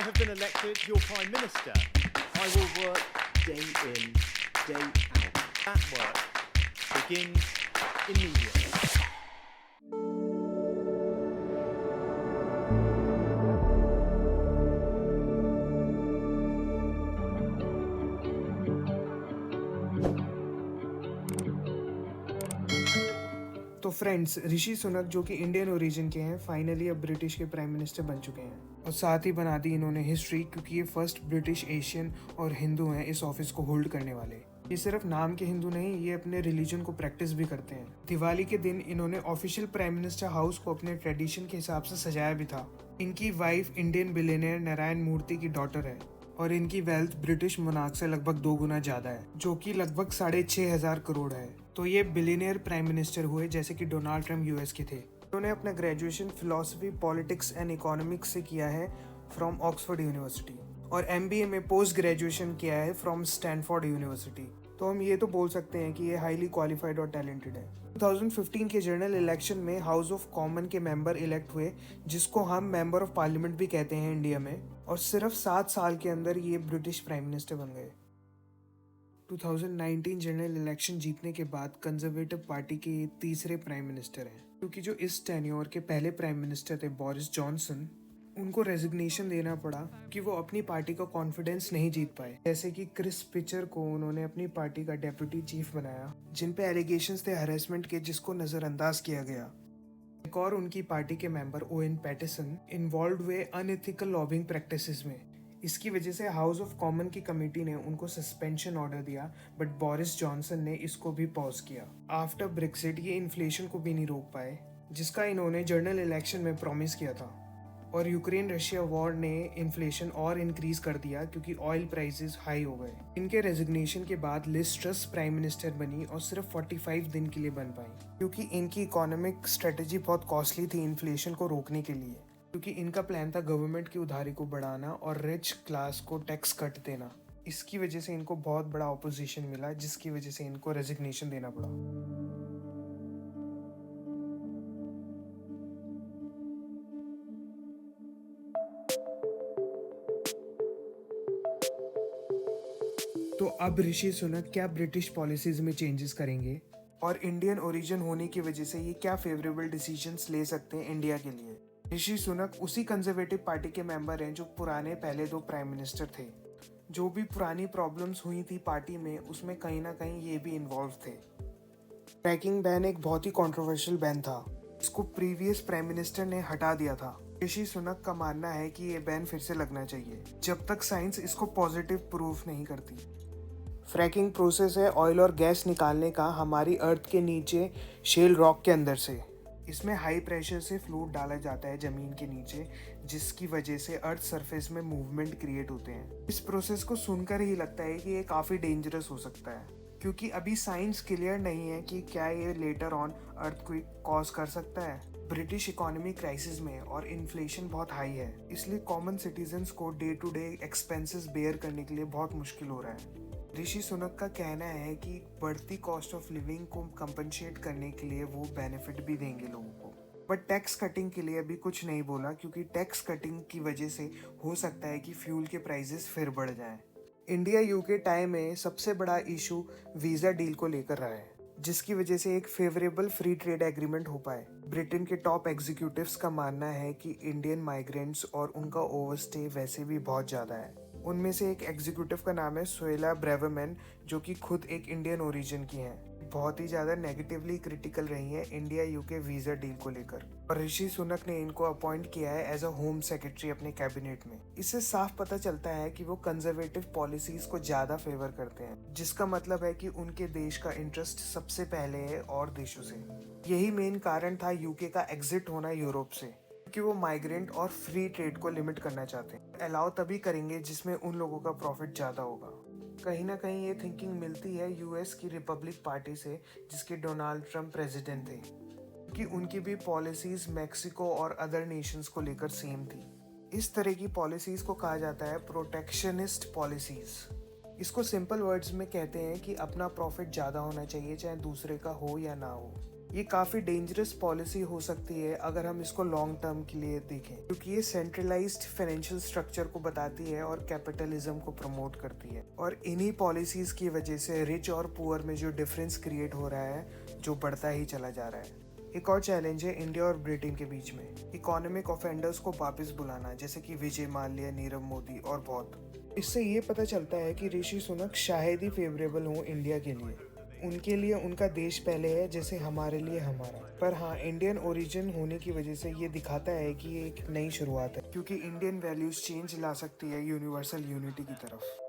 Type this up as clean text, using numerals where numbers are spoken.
have been elected your Prime Minister, I will work day in, day out. That work begins immediately. तो friends, Rishi Sunak जो कि Indian origin के हैं, finally अब British के prime minister बन चुके हैं और साथ ही बना दी इन्होंने हिस्ट्री, क्योंकि ये फर्स्ट ब्रिटिश एशियन और हिंदू हैं इस ऑफिस को होल्ड करने वाले। ये सिर्फ नाम के हिंदू नहीं, ये अपने रिलीजन को प्रैक्टिस भी करते हैं। दिवाली के दिन इन्होंने ऑफिशियल प्राइम मिनिस्टर हाउस को अपने ट्रेडिशन के हिसाब से सजाया भी था। इनकी वाइफ इंडियन बिलियनियर नारायण मूर्ति की डॉटर है और इनकी वेल्थ ब्रिटिश मोनार्क से लगभग 2 गुना ज्यादा है, जो कि लगभग 6,500 करोड़ है। तो ये बिलियनियर प्राइम मिनिस्टर हुए, जैसे कि डोनाल्ड ट्रम्प यूएस के थे। उन्होंने अपना graduation philosophy, politics and economics से किया है फ्रॉम ऑक्सफोर्ड यूनिवर्सिटी और एमबीए में पोस्ट ग्रेजुएशन किया है फ्रॉम स्टैनफोर्ड यूनिवर्सिटी। तो हम ये तो बोल सकते हैं कि ये हाईली क्वालिफाइड और टैलेंटेड है। 2015 के जनरल इलेक्शन में हाउस ऑफ कॉमन के मेंबर इलेक्ट हुए, जिसको हम मेंबर ऑफ पार्लियामेंट भी कहते हैं इंडिया में, और सिर्फ 7 साल के अंदर ये ब्रिटिश प्राइम मिनिस्टर बन गए। 2019 जनरल इलेक्शन जीतने के बाद कंजर्वेटिव पार्टी के ये तीसरे प्राइम मिनिस्टर हैं, क्योंकि जो इस टेन्योर के पहले प्राइम मिनिस्टर थे बोरिस जॉनसन, उनको रेजिग्नेशन देना पड़ा कि वो अपनी पार्टी का कॉन्फिडेंस नहीं जीत पाए। जैसे कि क्रिस पिचर को उन्होंने अपनी पार्टी का डेप्यूटी चीफ बनाया, जिन पे एलिगेशंस थे हरेसमेंट के, जिसको नजरअंदाज किया गया। एक और उनकी पार्टी के मेंबर ओवेन पैटिसन इन्वॉल्व हुए अनएथिकल लॉबिंग प्रैक्टिसेस में। इसकी वजह से हाउस ऑफ कॉमन की कमेटी ने उनको सस्पेंशन ऑर्डर दिया, बट बोरिस जॉनसन ने इसको भी पॉज किया। आफ्टर ब्रेक्सिट ये इन्फ्लेशन को भी नहीं रोक पाए, जिसका इन्होंने जनरल इलेक्शन में प्रॉमिस किया था। और यूक्रेन रशिया वॉर ने इन्फ्लेशन और इंक्रीज कर दिया, क्योंकि ऑयल प्राइसेस हाई हो गए। इनके रेजिग्नेशन के बाद लिज ट्रस प्राइम मिनिस्टर बनी और सिर्फ 45 दिन के लिए बन पाई, क्योंकि इनकी इकोनॉमिक स्ट्रेटेजी बहुत कॉस्टली थी इन्फ्लेशन को रोकने के लिए। क्योंकि इनका प्लान था गवर्नमेंट की उधारी को बढ़ाना और रिच क्लास को टैक्स कट देना। इसकी वजह से इनको बहुत बड़ा ऑपोजिशन मिला, जिसकी वजह से इनको रेजिग्नेशन देना पड़ा। तो अब ऋषि सुनक क्या ब्रिटिश पॉलिसीज में चेंजेस करेंगे और इंडियन ओरिजिन होने की वजह से ये क्या फेवरेबल डिसीजंस ले सकते हैं इंडिया के लिए। ऋषि सुनक उसी कंजर्वेटिव पार्टी के मेंबर हैं जो पुराने पहले 2 प्राइम मिनिस्टर थे। जो भी पुरानी प्रॉब्लम्स हुई थी पार्टी में, उसमें कहीं ना कहीं ये भी इन्वॉल्व थे। फ्रैकिंग बैन एक बहुत ही कंट्रोवर्शियल बैन था, इसको प्रीवियस प्राइम मिनिस्टर ने हटा दिया था। ऋषि सुनक का मानना है कि ये बैन फिर से लगना चाहिए, जब तक साइंस इसको पॉजिटिव प्रूफ नहीं करती। फ्रैकिंग प्रोसेस है ऑयल और गैस निकालने का हमारी अर्थ के नीचे शेल रॉक के अंदर से। इसमें हाई प्रेशर से फ्लूइड डाला जाता है जमीन के नीचे, जिसकी वजह से अर्थ सरफेस में मूवमेंट क्रिएट होते हैं। इस प्रोसेस को सुनकर ही लगता है कि ये काफ़ी डेंजरस हो सकता है, क्योंकि अभी साइंस क्लियर नहीं है कि क्या ये लेटर ऑन अर्थक्वेक कॉज कर सकता है। ब्रिटिश इकोनॉमी क्राइसिस में और इन्फ्लेशन बहुत हाई है, इसलिए कॉमन सिटीजन्स को day to day expenses bear करने के लिए बहुत मुश्किल हो रहा है। ऋषि सुनक का कहना है कि बढ़ती कॉस्ट ऑफ लिविंग को कंपनसेट करने के लिए वो बेनिफिट भी देंगे लोगों को, बट टैक्स कटिंग के लिए अभी कुछ नहीं बोला, क्योंकि टैक्स कटिंग की वजह से हो सकता है कि फ्यूल के प्राइसेस फिर बढ़ जाएं। इंडिया यूके टाई में सबसे बड़ा इशू वीजा डील को लेकर रहा है, जिसकी वजह से एक फेवरेबल फ्री ट्रेड एग्रीमेंट हो पाए। ब्रिटेन के टॉप एग्जीक्यूटिव्स का मानना है कि इंडियन माइग्रेंट्स और उनका ओवरस्टे वैसे भी बहुत ज़्यादा है। उनमें से एक एग्जीक्यूटिव का नाम है सोहेला ब्रेवरमैन, जो कि खुद एक इंडियन ओरिजिन की हैं। बहुत ही ज़्यादा नेगेटिवली क्रिटिकल रही हैं इंडिया यूके वीज़ा डील को लेकर, और ऋषि सुनक ने इनको अपॉइंट किया है एज अ होम सेक्रेटरी अपने कैबिनेट में। इससे साफ पता चलता है कि वो कंजर्वेटिव पॉलिसीज को ज़्यादा फेवर करते हैं, जिसका मतलब है कि उनके देश का इंटरेस्ट सबसे पहले है और देशों से। यही मेन कारण था यूके का एग्जिट होना यूरोप से, कि वो माइग्रेंट और फ्री ट्रेड को लिमिट करना चाहते हैं। अलाउ तभी करेंगे जिसमें उन लोगों का प्रॉफिट ज़्यादा होगा। कहीं ना कहीं ये थिंकिंग मिलती है यूएस की रिपब्लिक पार्टी से, जिसके डोनाल्ड ट्रम्प प्रेसिडेंट थे, कि उनकी भी पॉलिसीज मैक्सिको और अदर नेशंस को लेकर सेम थी। इस तरह की पॉलिसीज को कहा जाता है प्रोटेक्शनिस्ट पॉलिसीज। इसको सिंपल वर्ड्स में कहते हैं कि अपना प्रॉफिट ज़्यादा होना चाहिए, चाहे दूसरे का हो या ना हो। ये काफ़ी डेंजरस पॉलिसी हो सकती है अगर हम इसको लॉन्ग टर्म के लिए देखें, क्योंकि ये सेंट्रलाइज्ड फाइनेंशियल स्ट्रक्चर को बताती है और कैपिटलिज्म को प्रमोट करती है। और इन्हीं पॉलिसीज की वजह से रिच और पुअर में जो डिफरेंस क्रिएट हो रहा है, जो बढ़ता ही चला जा रहा है। एक और चैलेंज है इंडिया और ब्रिटेन के बीच में, इकोनॉमिक ऑफेंडर्स को वापस बुलाना, जैसे कि विजय माल्या, नीरव मोदी और बहुत। इससे ये पता चलता है कि ऋषि सुनक शायद ही फेवरेबल हो इंडिया के लिए। उनके लिए उनका देश पहले है, जैसे हमारे लिए हमारा। पर हाँ, इंडियन ओरिजिन होने की वजह से ये दिखाता है कि ये एक नई शुरुआत है, क्योंकि इंडियन वैल्यूज चेंज ला सकती है यूनिवर्सल यूनिटी की तरफ।